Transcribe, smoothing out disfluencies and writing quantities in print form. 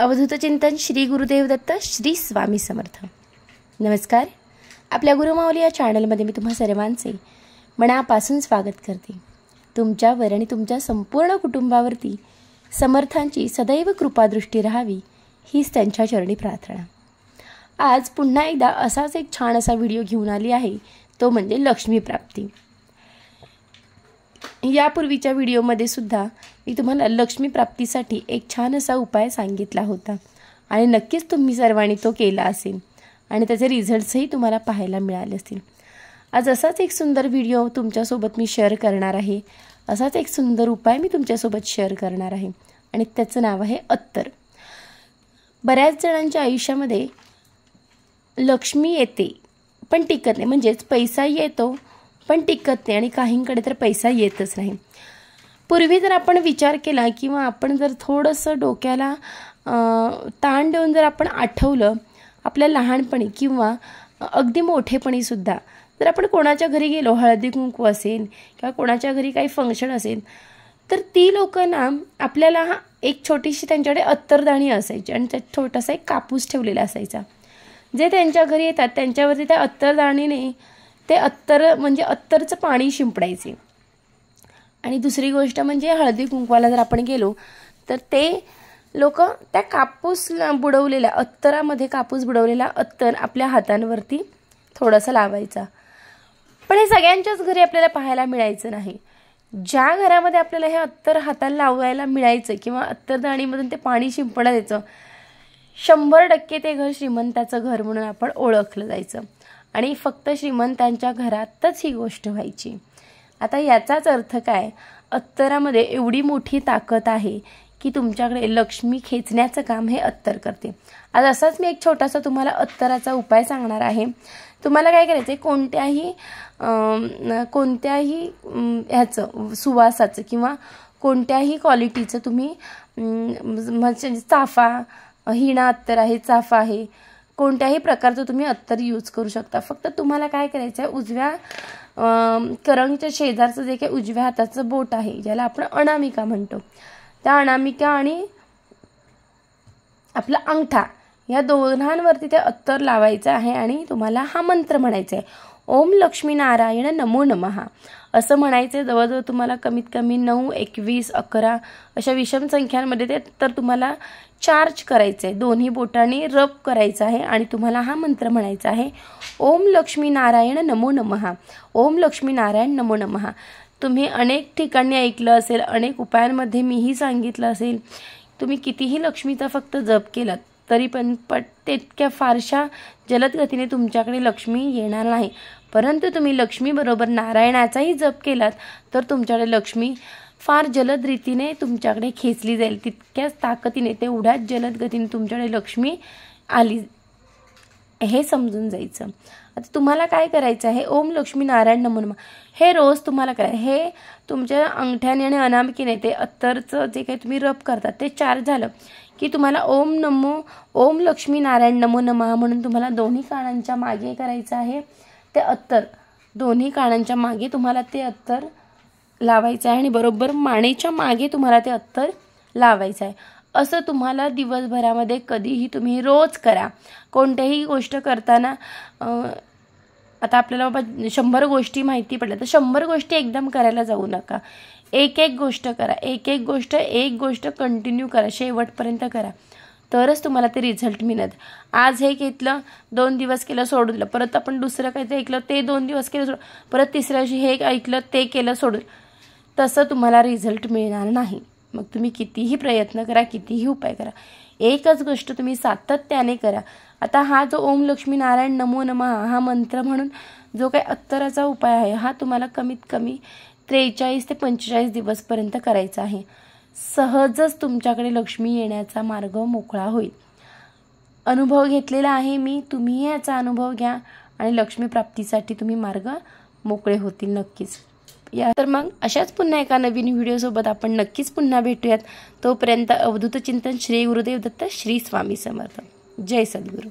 अवधूत चिंतन श्री गुरुदेव दत्त श्री स्वामी समर्थ। नमस्कार। आपल्या गुरुमाऊली या चॅनलमध्ये मी तुम्हा सर्वांचे मनापासून स्वागत करते। तुमच्यावर आणि तुमच्या संपूर्ण कुटुंबावरती समर्थांची सदैव कृपादृष्टी राहावी हीच त्यांच्या चरणी प्रार्थना। आज पुन्हा एकदा असाच एक छान असा व्हिडिओ घेऊन आली आहे, तो म्हणजे लक्ष्मी प्राप्ती। यापूर्वीच्या व्हिडिओमध्ये सुद्धा मी तुम्हाला लक्ष्मी प्राप्तीसाठी एक छान असा उपाय सांगितला होता आणि नक्कीच तुम्ही सर्वांनी तो केला असेल आणि त्याचे रिझल्ट्सही तुम्हाला पाहायला मिळाले असतील। आज असाच एक सुंदर व्हिडिओ तुमच्यासोबत मी शेअर करणार आहे, असाच एक सुंदर उपाय मी तुमच्यासोबत शेअर करणार आहे आणि त्याचं नाव आहे अत्तर। बऱ्याच जणांच्या आयुष्यामध्ये लक्ष्मी येते पण टिकत नाही, म्हणजेच पैसा येतो पण टिकत नाही आणि काहींकडे तर पैसा येतच नाही। पूर्वी जर आपण विचार केला किंवा आपण जर थोडंसं डोक्याला ताण देऊन जर आपण आठवलं आपल्या लहानपणी किंवा अगदी मोठेपणी सुद्धा, जर आपण कोणाच्या घरी गेलो, हळदी कुंकू असेल किंवा कोणाच्या घरी काही फंक्शन असेल, तर ती लोकांना आपल्याला एक छोटीशी त्यांच्याकडे अत्तरदाणी असायची आणि त्यात छोटासा एक कापूस ठेवलेला असायचा। जे त्यांच्या घरी येतात त्यांच्यावरती त्या अत्तरदाणीने ते अत्तर म्हणजे अत्तरचं पाणी शिंपडायचे। आणि दुसरी गोष्ट म्हणजे हळदी कुंकवाला जर आपण गेलो तर ते लोक त्या कापूस बुडवलेल्या अत्तरामध्ये कापूस बुडवलेला अत्तर आपल्या हातांवरती थोडंसं लावायचा। पण हे सगळ्यांच्याच घरी आपल्याला पाहायला मिळायचं नाही। ज्या घरामध्ये आपल्याला हे अत्तर हाताला लावायला मिळायचं किंवा अत्तरदाणीमधून ते पाणी शिंपडायचं, 100% ते घर श्रीमंताचं घर म्हणून आपण ओळखलं जायचं आणि फक्त श्रीमंतांच्या घरातच ही गोष्ट व्हायची। आता याचाच अर्थ काय, अत्तरामध्ये एवढी मोठी ताकद आहे की तुमच्याकडे लक्ष्मी खेचण्याचं काम हे अत्तर करते। आज असाच मी एक छोटासा तुम्हाला अत्तराचा उपाय सांगणार आहे। तुम्हाला काय करायचं आहे, कोणत्याही ह्याचं सुवासाचं किंवा कोणत्याही क्वालिटीचं तुम्ही म्हणजे चाफा, हिना अत्तर आहे, चाफा आहे, कोणत्याही प्रकारचं तुम्ही अत्तर यूज करू शकता। फक्त तुम्हाला काय करायचं आहे, उजव्या करंगच्या शेजारचं जे काही उजव्या हाताचं बोट आहे ज्याला आपण अनामिका म्हणतो, त्या अनामिका आणि आपला अंगठा या दोघांवरती ते अत्तर लावायचं आहे आणि तुम्हाला हा मंत्र म्हणायचा आहे, ओम लक्ष्मी नारायण नमो नमः असं म्हणायचं। जवळजवळ तुम्हाला कमीत कमी 9, 21, 11 अशा विषम संख्यांमध्ये ते तर तुम्हाला चार्ज करायचं आहे, दोन्ही बोटांनी रब करायचं आहे आणि तुम्हाला हा मंत्र म्हणायचा आहे, ओम लक्ष्मी नारायण नमो नमः, ओम लक्ष्मी नारायण नमो नमः। तुम्ही अनेक ठिकाणी ऐकलं असेल, अनेक उपायांमध्ये मीही सांगितलं असेल, तुम्ही कितीही लक्ष्मीचा फक्त जप केलात तरी पण तितक्या फारशा जलद गतीने तुमच्याकडे लक्ष्मी येणार नाही। परंतु तुम्ही लक्ष्मीबरोबर नारायणाचाही जप केलात तर तुमच्याकडे लक्ष्मी फार जलद रीतीने तुमच्याकडे खेचली जाईल, तितक्याच ताकदीने तेवढ्याच जलद गतीने तुमच्याकडे लक्ष्मी आली हे समजून जायचं। आता तुम्हाला काय करायचं आहे, ओम लक्ष्मी नारायण नमो नमः हे रोज तुम्हाला करायचं। हे तुमच्या अंगठ्याने आणि अनामिकेने ते अत्तरचं जे काही तुम्ही रब करतात ते चार्ज झालं की तुम्हाला ओम लक्ष्मी नारायण नमो नमः म्हणून तुम्हाला दोन्ही कानांच्या मागे करायचं आहे ते अत्तर, दोन्ही कानांच्या मागे तुम्हाला ते अत्तर लावायचं आहे आणि बरोबर मानेच्या मागे तुम्हाला ते अत्तर लावायचं आहे। असं तुम्हाला दिवसभरामध्ये कधीही तुम्ही रोज करा। कोणत्याही गोष्ट करताना आता आपल्याला बाबा 100 गोष्टी माहिती पडल्या तर 100 गोष्टी एकदम करायला जाऊ नका, एक गोष्ट करा, एक गोष्ट कंटिन्यू करा, शेवटपर्यंत करा, तरच तुम्हाला ते रिझल्ट मिळत। आज हे घेतलं, 2 दिवस केलं सोडून दिलं, परत आपण दुसरं काहीतरी ऐकलं ते 2 दिवस केलं सोडून, परत तिसऱ्या दिवशी हे ऐकलं ते केलं सोडून, तसं तुम्हाला रिझल्ट मिळणार नाही। मग तुम्ही कितीही प्रयत्न करा, कितीही उपाय करा, एकच गोष्ट तुम्ही सातत्याने करा। आता हा जो ओम लक्ष्मी नारायण नमो नमः हा मंत्र म्हणून जो काही अत्तराचा उपाय आहे हा तुम्हाला कमीत कमी 43 ते 45 दिवसपर्यंत करायचा आहे। सहजच तुमच्याकडे लक्ष्मी येण्याचा मार्ग मोकळा होईल। अनुभव घेतलेला आहे मी, तुम्ही याचा अनुभव घ्या आणि लक्ष्मी प्राप्तीसाठी तुम्ही मार्ग मोकळे होतील नक्कीच। या तर मग अशाच पुन्हा एका नवीन व्हिडिओसोबत आपण नक्कीच पुन्हा भेटूयात। तोपर्यंत अवधूत चिंतन श्री गुरुदेव दत्त श्री स्वामी समर्थ। जय सद्गुरू।